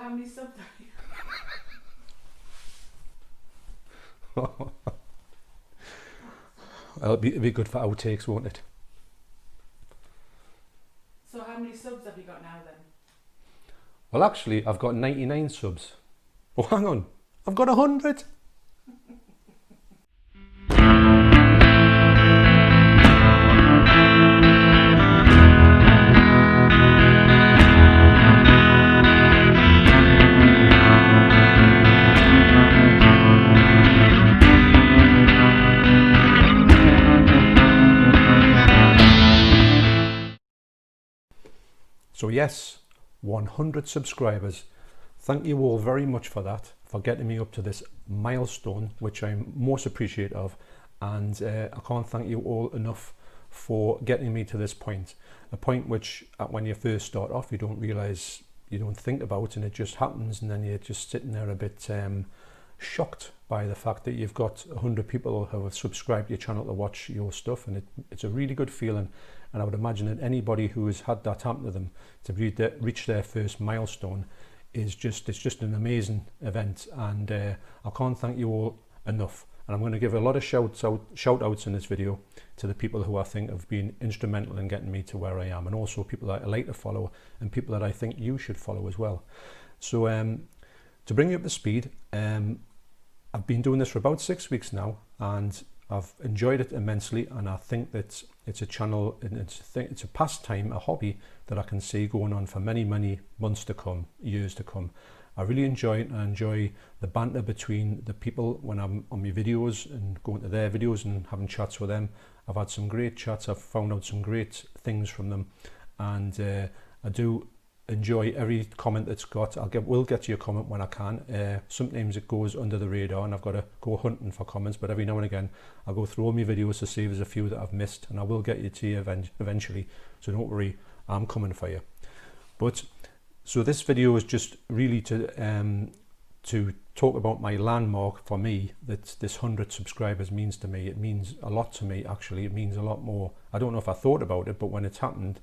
how many subs have you got? It'll be good for outtakes, won't it? So how many subs have you got now then? Well, actually, I've got 99 subs. Oh, hang on. I've got 100. So yes, 100 subscribers. Thank you all very much for that, for getting me up to this milestone, which I'm most appreciative of. And I can't thank you all enough for getting me to this point. A point which when you first start off, you don't realise, you don't think about, and it just happens. And then you're just sitting there a bit shocked by the fact that you've got 100 people who have subscribed to your channel to watch your stuff. And it's a really good feeling. And I would imagine that anybody who has had that happen to them to reach their first milestone it's just an amazing event, and I can't thank you all enough. And I'm going to give a lot of shout outs in this video to the people who I think have been instrumental in getting me to where I am, and also people that I like to follow and people that I think you should follow as well. So to bring you up to speed, I've been doing this for about 6 weeks now, and I've enjoyed it immensely, and I think that it's a channel, and it's a pastime, a hobby that I can see going on for many months to come, years to come. I really enjoy it, and I enjoy the banter between the people when I'm on my videos and going to their videos and having chats with them. I've had some great chats, I've found out some great things from them, and I do enjoy every comment that's got. Will get to your comment when I can. Sometimes it goes under the radar and I've got to go hunting for comments, but every now and again I'll go through all my videos to see if there's a few that I've missed, and I will get you to you eventually, so don't worry, I'm coming for you. But so this video is just really to talk about my landmark for me, that this 100 subscribers means to me. It means a lot to me, actually. It means a lot more. I don't know if I thought about it, but when it's happened,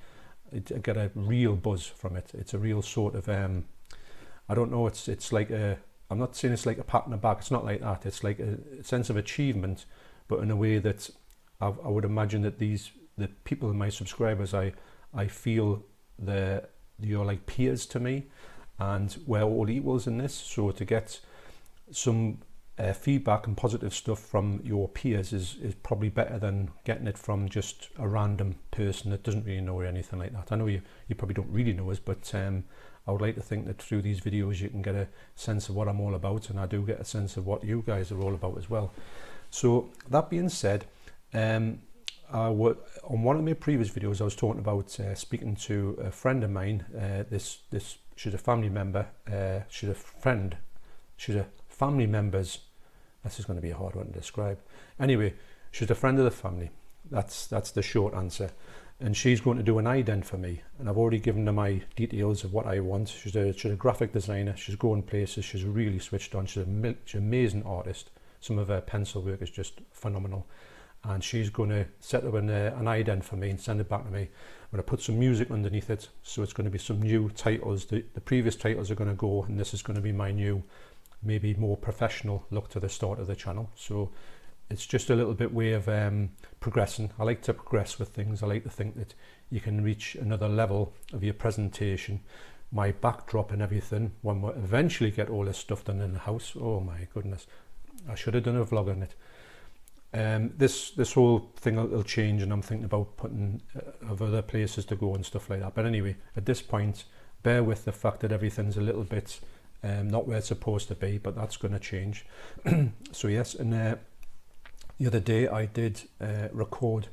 I get a real buzz from it. It's a real sort of I don't know, it's like I'm not saying it's like a pat on the back, it's not like that. It's like a sense of achievement, but in a way that I would imagine that the people, my subscribers, I feel you're like peers to me, and we're all equals in this. So to get some feedback and positive stuff from your peers is probably better than getting it from just a random person that doesn't really know or anything like that. I know you probably don't really know us, but I would like to think that through these videos you can get a sense of what I'm all about, and I do get a sense of what you guys are all about as well. So that being said, on one of my previous videos I was talking about speaking to a friend of mine. She's a family member, she's a friend, she's a family member's, this is going to be a hard one to describe. Anyway, she's a friend of the family. That's the short answer. And she's going to do an ident for me. And I've already given her my details of what I want. She's a graphic designer. She's going places. She's really switched on. She's an amazing artist. Some of her pencil work is just phenomenal. And she's going to set up an ident for me and send it back to me. I'm going to put some music underneath it. So it's going to be some new titles. The previous titles are going to go, and this is going to be my new, maybe more professional look to the start of the channel. So it's just a little bit way of progressing. I like to progress with things. I like to think that you can reach another level of your presentation, my backdrop and everything, when we eventually get all this stuff done in the house. Oh my goodness, I should have done a vlog on it. This whole thing will change, and I'm thinking about putting of other places to go and stuff like that. But anyway, at this point, bear with the fact that everything's a little bit not where it's supposed to be, but that's going to change. So yes, and the other day I did record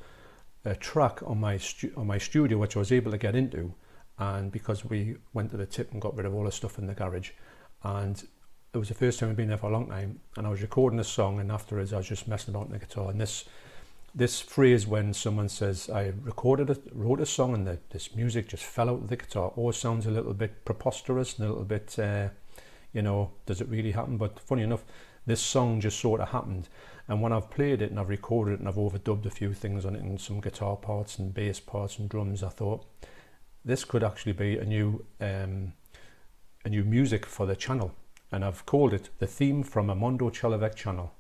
a track on my studio, which I was able to get into, and because we went to the tip and got rid of all the stuff in the garage, and it was the first time I'd been there for a long time, and I was recording a song, and afterwards I was just messing about on the guitar, and this phrase when someone says I wrote a song and this music just fell out of the guitar, always sounds a little bit preposterous and a little bit does it really happen? But funny enough, this song just sort of happened, and when I've played it and I've recorded it and I've overdubbed a few things on it and some guitar parts and bass parts and drums, I thought this could actually be a new new music for the channel, and I've called it the theme from a Mondo Chelovek channel.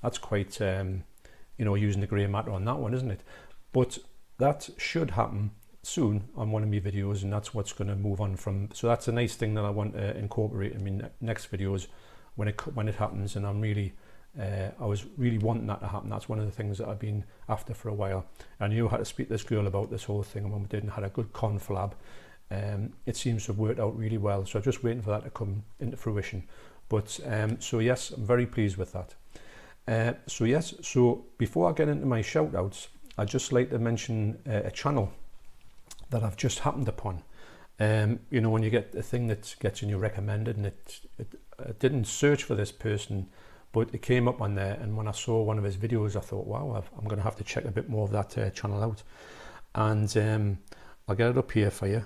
That's quite, using the grey matter on that one, isn't it? But that should happen soon on one of my videos, and that's what's going to move on from. So that's a nice thing that I want to incorporate in my next videos when it happens. And I was really wanting that to happen. That's one of the things that I've been after for a while. I knew how to speak to this girl about this whole thing, and when we did and had a good conflab, it seems to have worked out really well. So I'm just waiting for that to come into fruition. But so yes, I'm very pleased with that. So before I get into my shout outs, I'd just like to mention a channel that I've just happened upon. When you get a thing that gets in you recommended, and it didn't search for this person, but it came up on there, and when I saw one of his videos, I thought, wow, I'm going to have to check a bit more of that channel out. And I'll get it up here for you,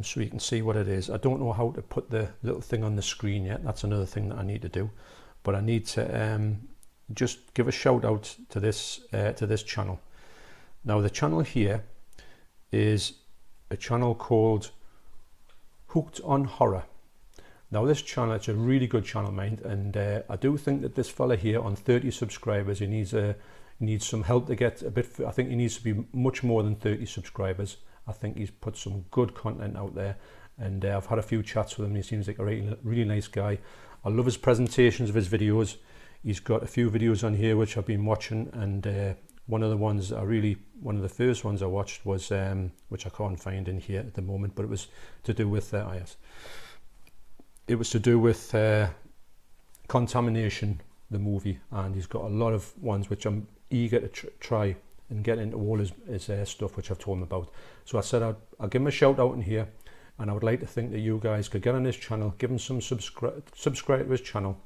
so you can see what it is. I don't know how to put the little thing on the screen yet. That's another thing that I need to do, but I need to just give a shout out to this channel. Now the channel here is a channel called Hooked on Horror. Now this channel, it's a really good channel, mind, and I do think that this fella here on 30 subscribers, he needs some help to get a bit. I think he needs to be much more than 30 subscribers. I think he's put some good content out there, and I've had a few chats with him. He seems like a really nice guy. I love his presentations of his videos. He's got a few videos on here which I've been watching, and one of the first ones I watched was which I can't find in here at the moment, but it was to do with Contamination, the movie, and he's got a lot of ones which I'm eager to try and get into all his stuff which I've told him about. So I said I'll give him a shout out in here, and I would like to think that you guys could get on his channel, give him some subscribe to his channel,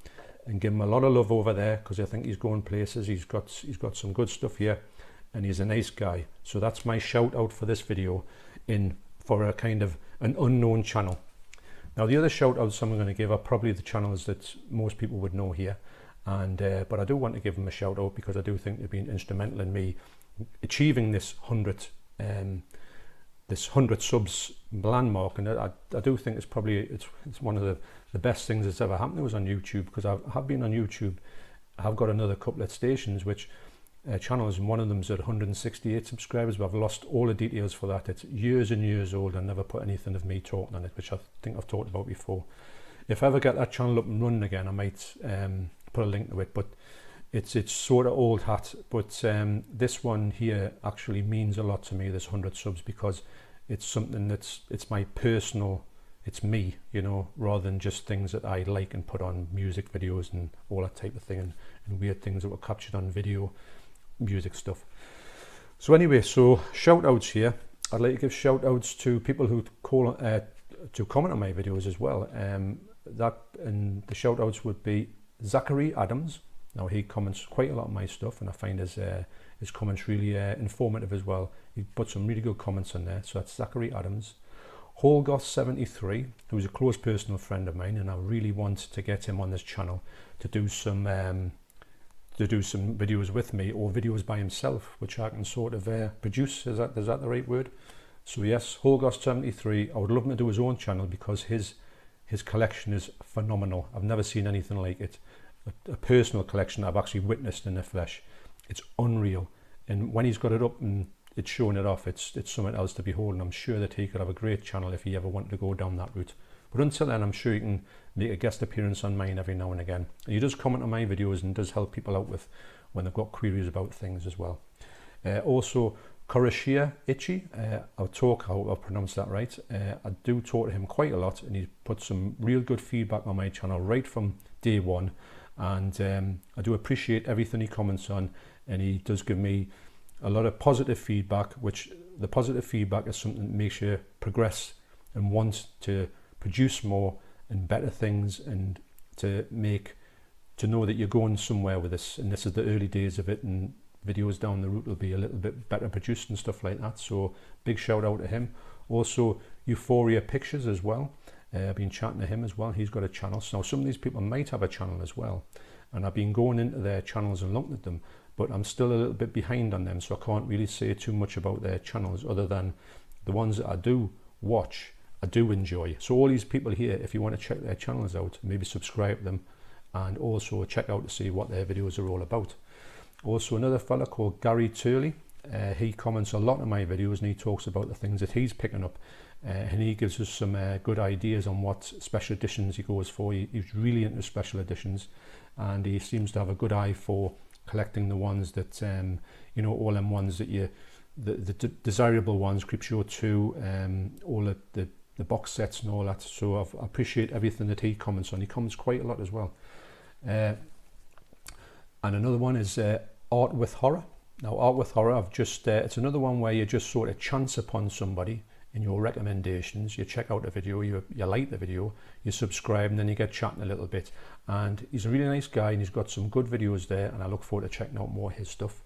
and give him a lot of love over there, because I think he's going places. He's got some good stuff here, and he's a nice guy. So that's my shout out for this video for a kind of an unknown channel. Now the other shout outs I'm going to give are probably the channels that most people would know here, and but I do want to give them a shout out because I do think they've been instrumental in me achieving this 100 subs landmark, and I do think it's one of the best things that's ever happened to us on YouTube, because I have been on YouTube. I've got another couple of stations which channels, and one of them's at 168 subscribers, but I've lost all the details for that. It's years and years old. I never put anything of me talking on it, which I think I've talked about before. If I ever get that channel up and running again, I might put a link to it, but it's sort of old hat. But this one here actually means a lot to me, this 100 subs, because it's something it's my personal, it's me, rather than just things that I like and put on music videos and all that type of thing, and weird things that were captured on video, music stuff. So anyway, so shout outs here. I'd like to give shout outs to people who to comment on my videos as well. And the shout outs would be Zachary Adams. Now he comments quite a lot on my stuff, and I find his comments really informative as well. He put some really good comments on there. So that's Zachary Adams. Holgoth73, who's a close personal friend of mine, and I really want to get him on this channel to do some videos with me, or videos by himself, which I can sort of produce. Is that the right word? So yes, Holgoth73, I would love him to do his own channel, because his collection is phenomenal. I've never seen anything like it. A personal collection I've actually witnessed in the flesh. It's unreal, and when he's got it up and it's showing it off, it's something else to behold, and I'm sure that he could have a great channel if he ever wanted to go down that route. But until then, I'm sure he can make a guest appearance on mine every now and again. And he does comment on my videos and does help people out with when they've got queries about things as well. Also, Korashia Ichi, I'll talk how I'll pronounce that right. I do talk to him quite a lot, and he's put some real good feedback on my channel right from day one. And I do appreciate everything he comments on, and he does give me a lot of positive feedback, which the positive feedback is something that makes you progress and want to produce more and better things, and to know that you're going somewhere with this. And this is the early days of it, and videos down the route will be a little bit better produced and stuff like that. So big shout out to him. Also Euphoria Pictures as well. I've been chatting to him as well. He's got a channel. So now some of these people might have a channel as well, and I've been going into their channels and looking at them, but I'm still a little bit behind on them, so I can't really say too much about their channels, other than the ones that I do watch I do enjoy. So all these people here, if you want to check their channels out, maybe subscribe to them, and also check out to see what their videos are all about. Also another fella called Gary Turley, he comments a lot on my videos, and he talks about the things that he's picking up, and he gives us some good ideas on what special editions he goes for. He's really into special editions, and he seems to have a good eye for collecting the ones that you know, all them ones that you, the desirable ones, Creepshow 2, all the box sets and all that. So I appreciate everything that he comments on. He comments quite a lot as well. And another one is Art with Horror. Now, Art with Horror, I've just it's another one where you just sort of chance upon somebody in your recommendations. You check out the video, you like the video, you subscribe, and then you get chatting a little bit. And he's a really nice guy, and he's got some good videos there, and I look forward to checking out more of his stuff.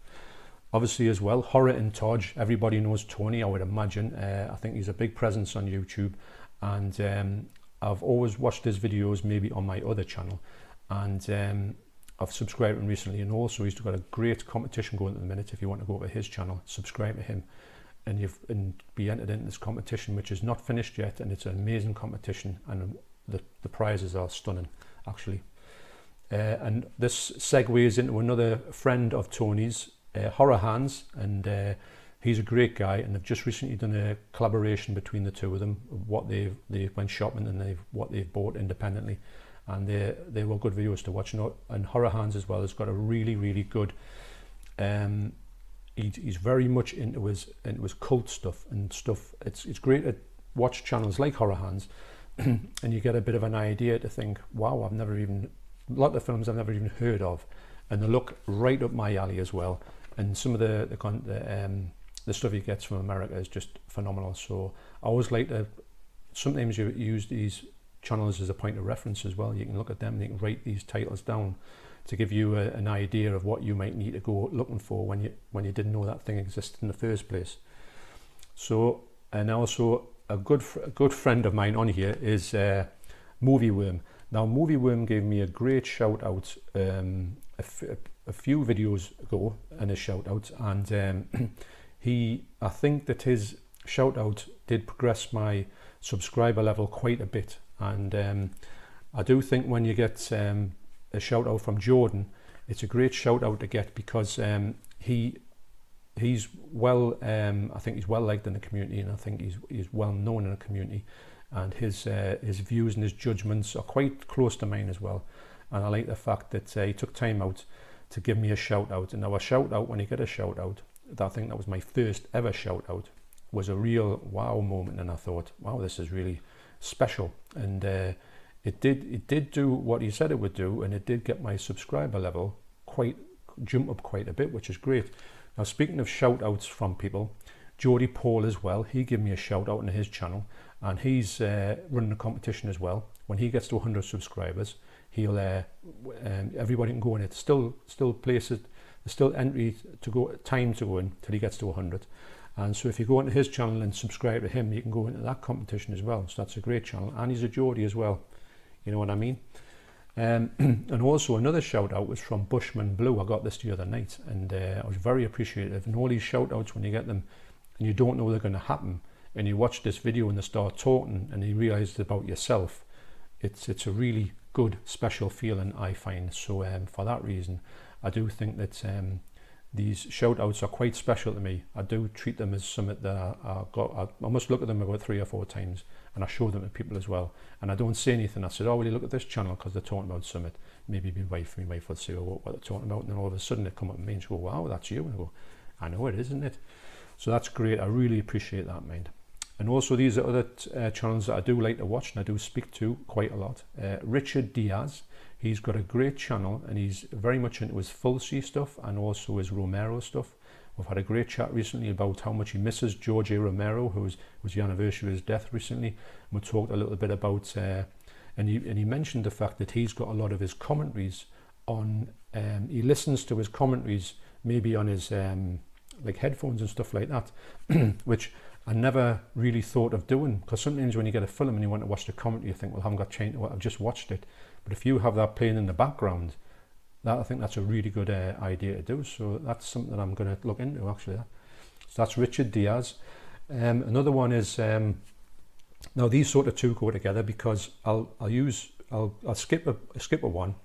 Obviously as well, Horror and Todge. Everybody knows Tony, I would imagine. I think he's a big presence on YouTube, and I've always watched his videos maybe on my other channel, and I've subscribed to him recently, and also he's got a great competition going at the minute. If you want to go to his channel, subscribe to him, and be entered into this competition, which is not finished yet, and it's an amazing competition, and the prizes are stunning, actually. And this segues into another friend of Tony's, Horror Hands, and he's a great guy, and they've just recently done a collaboration between the two of them. What they went shopping, and what they've bought independently, and they were good videos to watch. And Horror Hands as well has got a really good. He's very much into his cult stuff and stuff. It's great to watch channels like Horror Hands, and you get a bit of an idea to think, wow, a lot of films I've never even heard of, and they look right up my alley as well. And some of the stuff he gets from America is just phenomenal. So I always like to, sometimes you use these channels as a point of reference as well. You can look at them and you can write these titles down to give you an idea of what you might need to go looking for when you didn't know that thing existed in the first place. So, and also a good friend of mine on here is Movie Worm. Now, Movie Worm gave me a great shout out a few videos ago, and a shout out, and I think that his shout out did progress my subscriber level quite a bit, and I do think when you get a shout out from Jordan, it's a great shout out to get, because he's well, I think he's well liked in the community, and I think he's well known in the community, and his views and his judgments are quite close to mine as well. And I like the fact that he took time out to give me a shout out. And now, a shout out, when you get a shout out, I think that was my first ever shout out, was a real wow moment, and I thought, wow, this is really special. And it did do what he said it would do, and it did get my subscriber level jump up quite a bit, which is great. Now, speaking of shout outs from people, Jody Paul as well, he gave me a shout out on his channel, and he's running a competition as well. When he gets to 100 subscribers, he'll everybody can go in it. Still places, there's still entry to go, time to go in till he gets to 100. And so if you go into his channel and subscribe to him, you can go into that competition as well. So that's a great channel, and he's a Geordie as well. You know what I mean? And also another shout out was from Bushman Blue. I got this the other night, and I was very appreciative. And all these shout outs, when you get them and you don't know they're going to happen, and you watch this video and they start talking and you realize about yourself, it's a really good special feeling, I find. So for that reason, I do think that these shout outs are quite special to me. I do treat them as something that I must look at them about 3 or 4 times, and I show them to people as well. And I don't say anything. I said, oh, will you look at this channel because they're talking about something. Maybe my wife will say, oh, what they're talking about, and then all of a sudden they come up to me and go, wow, that's you. And I go, I know it, isn't it? So that's great. I really appreciate that, mind. And also, these are other channels that I do like to watch and I do speak to quite a lot. Richard Diaz, he's got a great channel, and he's very much into his Full C stuff and also his Romero stuff. We've had a great chat recently about how much he misses George A. Romero, who was the anniversary of his death recently. And we talked a little bit about, and he mentioned the fact that he's got a lot of his commentaries on, he listens to his commentaries maybe on his like headphones and stuff like that, which I never really thought of doing, because sometimes when you get a film and you want to watch the commentary, you think, well, I haven't got time to, I've just watched it. But if you have that playing in the background, I think that's a really good idea to do. So that's something that I'm going to look into, actually. So that's Richard Diaz. Another one is Now these sort of two go together because I'll skip a one,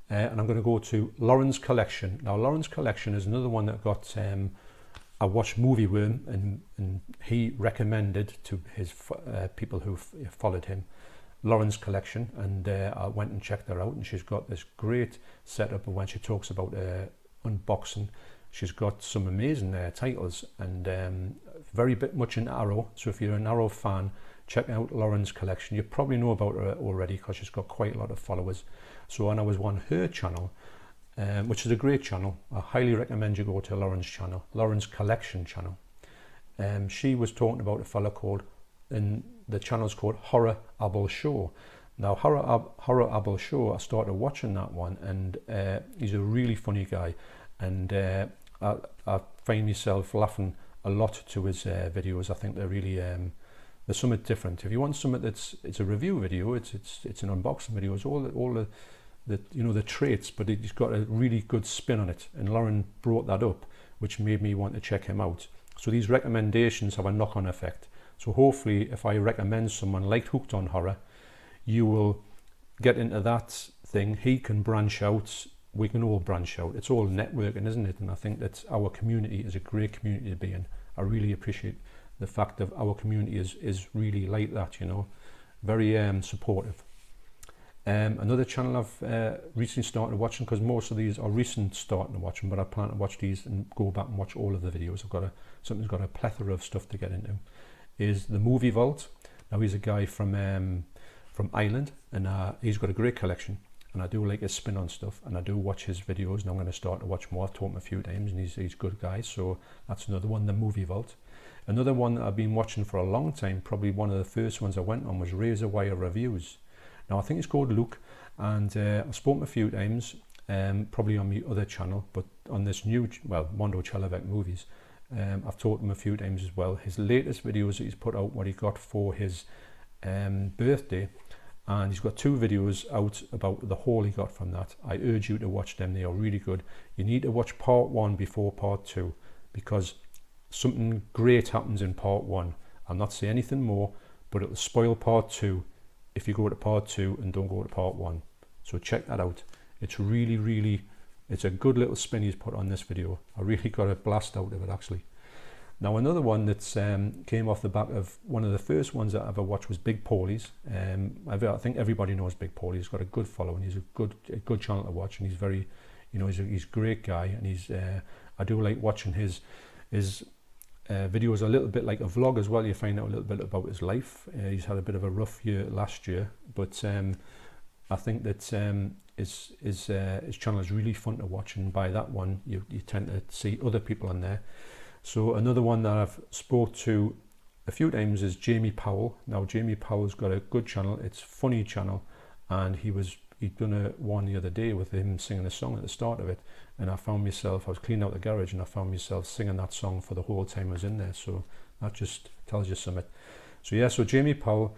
and I'm going to go to Lauren's Collection. Now Lauren's Collection is another one that got I watched Movie Worm, and he recommended to his people who followed him Lauren's Collection, and I went and checked her out, and she's got this great setup. And when she talks about unboxing, she's got some amazing titles, and very much in Arrow. So if you're an Arrow fan, check out Lauren's Collection. You probably know about her already because she's got quite a lot of followers. So when I was on her channel, which is a great channel, I highly recommend you go to Lauren's channel, Lauren's Collection channel. She was talking about a fella called, and the channel's called Horror Abel Show. Now Horror Abel Show, I started watching that one, and he's a really funny guy, and I find myself laughing a lot to his videos. I think they're really there's something different. If you want something it's a review video, it's an unboxing video, it's all the you know, the traits, but he's got a really good spin on it, and Lauren brought that up, which made me want to check him out. So these recommendations have a knock-on effect. So hopefully if I recommend someone like Hooked on Horror, you will get into that thing. He can branch out, we can all branch out. It's all networking, isn't it? And I think that our community is a great community to be in. I really appreciate the fact that our community is really like that, you know, very supportive. Another channel I've recently started watching, because most of these are recent starting to watch them, but I plan to watch these and go back and watch all of the videos. Something's got a plethora of stuff to get into, is the Movie Vault. Now he's a guy from Ireland, and he's got a great collection, and I do like his spin on stuff, and I do watch his videos, and I'm going to start to watch more. I've taught him a few times, and he's a good guy. So that's another one, the Movie Vault. Another one that I've been watching for a long time, probably one of the first ones I went on, was Razor Wire Reviews. Now I think it's called Luke, and I've spoken a few times, probably on my other channel, but on this new, well, Mondo Chelovec Movies, I've taught him a few times as well. His latest videos that he's put out, what he got for his birthday, and he's got 2 videos out about the haul he got from that. I urge you to watch them, they are really good. You need to watch part 1 before part 2, because something great happens in part 1. I'll not say anything more, but it'll spoil part 2 if you go to part 2 and don't go to part 1. So check that out. It's really, it's a good little spin he's put on this video. I really got a blast out of it, actually. Now another one that's came off the back of one of the first ones that I ever watched was Big Paulie's. I think everybody knows Big Paulie. He's got a good following. He's a good channel to watch, and he's very, you know, he's a great guy, and he's I do like watching his videos, a little bit like a vlog as well. You find out a little bit about his life. He's had a bit of a rough year last year, but I think that his channel is really fun to watch, and by that one you tend to see other people on there. So another one that I've spoke to a few times is Jamie Powell. Now Jamie Powell's got a good channel. It's a funny channel, and he'd done one the other day with him singing a song at the start of it, and I was cleaning out the garage, and I found myself singing that song for the whole time I was in there. So that just tells you something. So yeah, so Jamie Powell,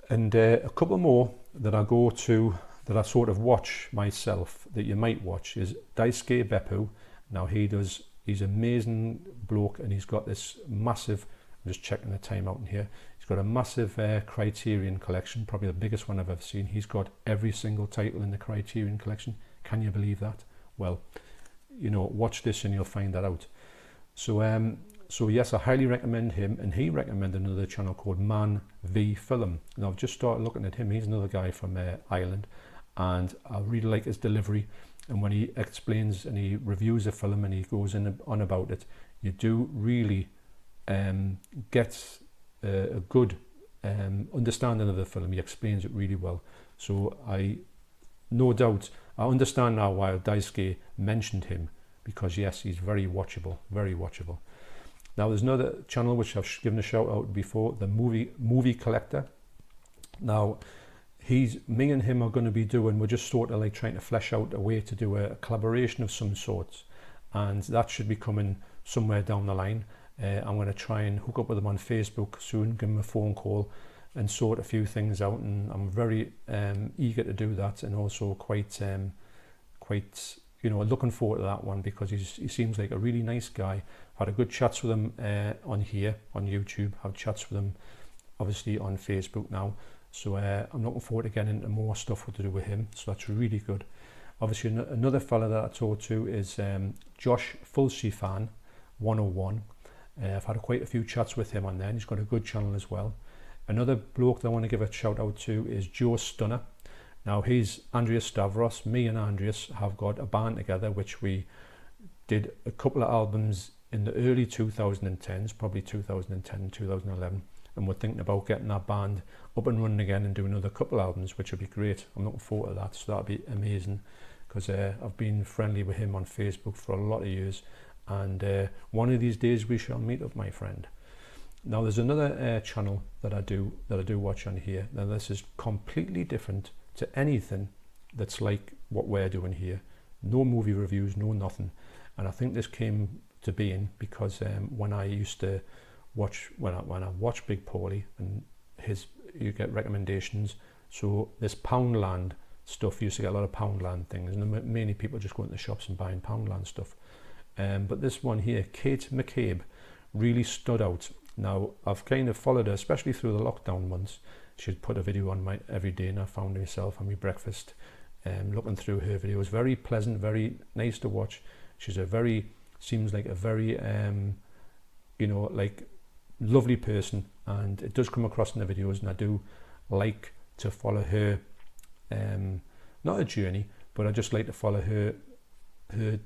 and a couple more that I go to that I sort of watch myself that you might watch is Daisuke Beppu. Now he's an amazing bloke, and he's got this massive, I'm just checking the time out in here, he's got a massive Criterion collection, probably the biggest one I've ever seen. He's got every single title in the Criterion collection. Can you believe that? Well, you know, watch this and you'll find that out. So yes, I highly recommend him, and he recommended another channel called Man v Film. Now I've just started looking at him. He's another guy from Ireland, and I really like his delivery, and when he explains and he reviews a film and he goes on about it, you do really get a good understanding of the film. He explains it really well. So no doubt I understand now why Daisuke mentioned him, because yes, he's very watchable, very watchable. Now there's another channel which I've given a shout out before, the movie Collector. Now me and him are going to be we're just sort of like trying to flesh out a way to do a collaboration of some sorts, and that should be coming somewhere down the line. I'm going to try and hook up with him on Facebook soon, give him a phone call and sort a few things out, and I'm very eager to do that, and also quite you know, looking forward to that one, because he seems like a really nice guy. I've had a good chats with him on here on YouTube. I've chats with him obviously on Facebook now. So I'm looking forward to getting into more stuff to do with him. So that's really good. Obviously, another fella that I talked to is Josh Fulsey Fan 101. I've had quite a few chats with him on there, and he's got a good channel as well. Another bloke that I want to give a shout out to is Joe Stunner. Now he's Andreas Stavros. Me and Andreas have got a band together, which we did a couple of albums in the early 2010s, probably 2010 and 2011. And we're thinking about getting that band up and running again and doing another couple of albums, which would be great. I'm looking forward to that, so that'll be amazing, because I've been friendly with him on Facebook for a lot of years, and one of these days we shall meet up, my friend. Now there's another channel that I do watch on here. Now this is completely different to anything that's like what we're doing here. No movie reviews, no nothing. And I think this came to being because when I used to watch, when I watch Big Paulie, and you get recommendations. So this Poundland stuff, you used to get a lot of Poundland things, and mainly people just going to the shops and buying Poundland stuff. But this one here, Kate McCabe, really stood out. Now I've kind of followed her, especially through the lockdown months. She'd put a video on every day, and I found myself on my breakfast looking through her videos. Very pleasant, very nice to watch. She's seems like a very like lovely person, and it does come across in the videos, and I do like to follow her, not a journey, but I just like to follow her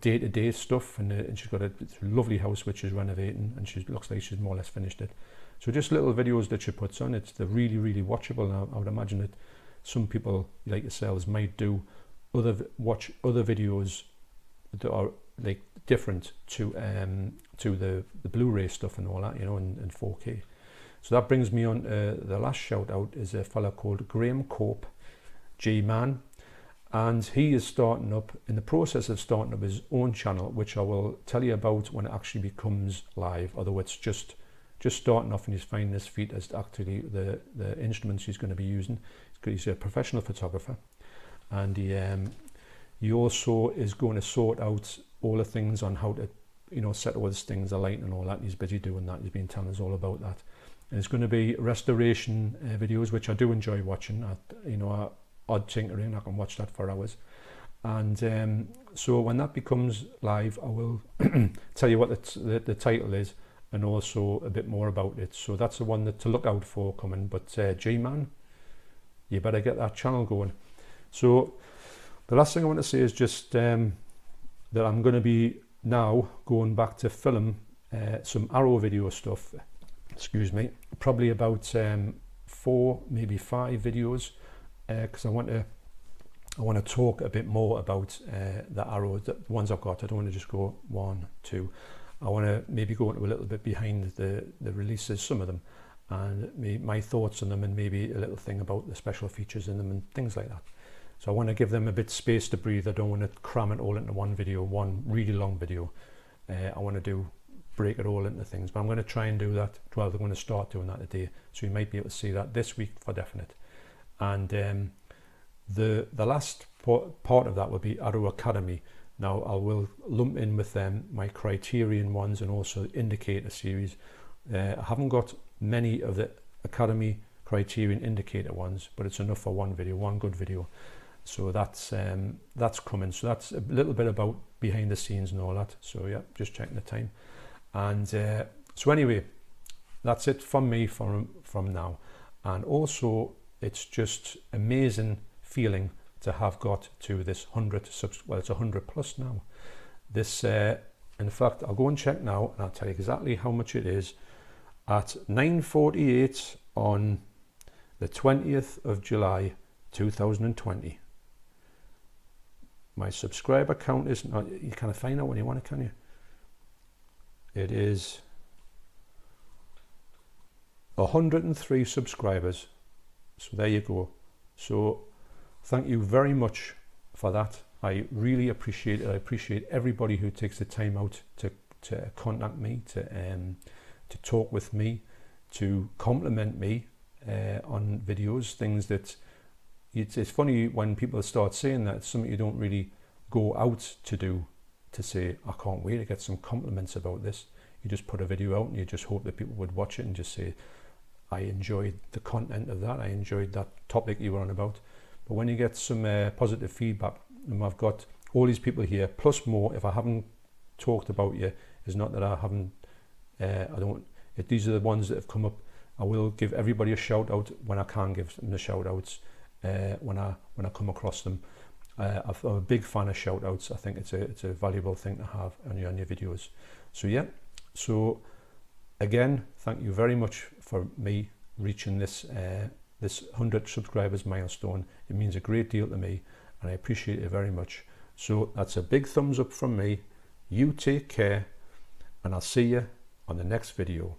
day-to-day stuff, and she's got a lovely house which is renovating, and she looks like she's more or less finished it. So just little videos that she puts on, they're really, really watchable. Now I would imagine that some people like yourselves might watch other videos that are like different to the Blu-ray stuff and all that, in 4K. So that brings me on the last shout out is a fella called Graham Cope, G-Man, and he is in the process of starting up his own channel, which I will tell you about when it actually becomes live, although it's just starting off and he's finding his feet as actually the instruments he's going to be using. He's a professional photographer, and he also is going to sort out all the things on how to set all these things, the lighting and all that. He's busy doing that. He's been telling us all about that. And it's going to be restoration videos, which I do enjoy watching. Odd tinkering, I can watch that for hours. And so when that becomes live, I will tell you what the title is, and also a bit more about it. So that's the one to look out for coming. But G-Man, you better get that channel going. So the last thing I want to say is just that I'm going to be now going back to film some Arrow video stuff. Excuse me, probably about 4, maybe 5 videos, because I want to talk a bit more about the Arrow, the ones I've got. I don't want to just go 1, 2. I want to maybe go into a little bit behind the releases, some of them, and my thoughts on them, and maybe a little thing about the special features in them and things like that. So I want to give them a bit space to breathe. I don't want to cram it all into one video, one really long video. I want to break it all into things, but I'm going to try and do that. Well, I'm going to start doing that today, so you might be able to see that this week for definite. And the last part of that will be Arrow Academy. Now I will lump in with them my Criterion ones and also Indicator series. I haven't got many of the Academy Criterion Indicator ones, but it's enough for one video, one good video. So that's coming. So that's a little bit about behind the scenes and all that. So yeah, just checking the time. And so anyway, that's it from me from now. And also, it's just amazing feeling to have got to this 100 well, it's 100 plus now. This in fact, I'll go and check now, and I'll tell you exactly how much it is. At 9:48 on the 20th of July 2020. My subscriber count is not, you can't find out when you want it, can you? It is 103 subscribers. So there you go. So thank you very much for that. I really appreciate it. I appreciate everybody who takes the time out to contact me, to talk with me, to compliment me on videos, things that it's funny when people start saying that. It's something you don't really go out to do, to say, I can't wait to get some compliments about this. You just put a video out and you just hope that people would watch it and just say, I enjoyed the content of that. I enjoyed that topic you were on about. But when you get some positive feedback, and I've got all these people here, plus more, if I haven't talked about you, it's not that I haven't, if these are the ones that have come up, I will give everybody a shout out when I can give them the shout outs, when I come across them. I'm a big fan of shout outs. I think it's a valuable thing to have on your videos. So yeah, so again, thank you very much for me reaching this 100 subscribers milestone. It means a great deal to me, and I appreciate it very much. So that's a big thumbs up from me. You take care, and I'll see you on the next video.